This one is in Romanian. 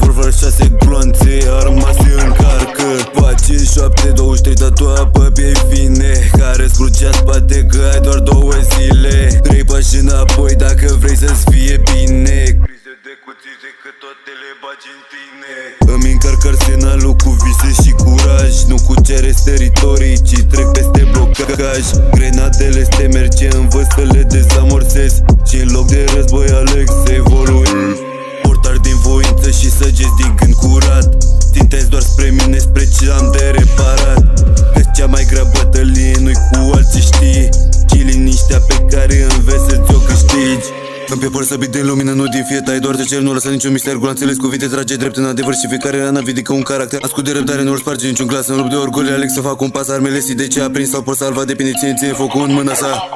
revolver, 6 gloanțe, arma se încarcă. Pace 7-23 tatuat pe piei fine, care scrugea spate că ai doar 2 zile. 3 pași înapoi dacă vrei să-ți fie bine. Crize de cuțite că toate le bagi în tine. Îmi încarc arsenalul cu vise și curaj. Nu cuceresc teritorii, ci trec peste blocaj. Grenadele ste merge, învăț să le dezamorsez și în loc de război aleg să evoluez. Portar din voință și săgeți din gând curat. Țintesc doar spre mine, spre ce am de reparat. Că cea mai grea bătălie nu-i cu alții, știi, ci liniștea pe care înveți să ți-o câștigi. În piepăr săbit din lumină, nu din fiet. Ai doar tăceri, nu lăsa niciun mister. Gulanțele cuvinte, trage drept în adevăr și fiecare rana ridică un caracter. Ascult de răbdare, nu-l sparge niciun glas. În rup de orgoliu, aleg să fac un pas. Armele si de ce a prins sau pot salva, depinde ție în focul în mâna sa.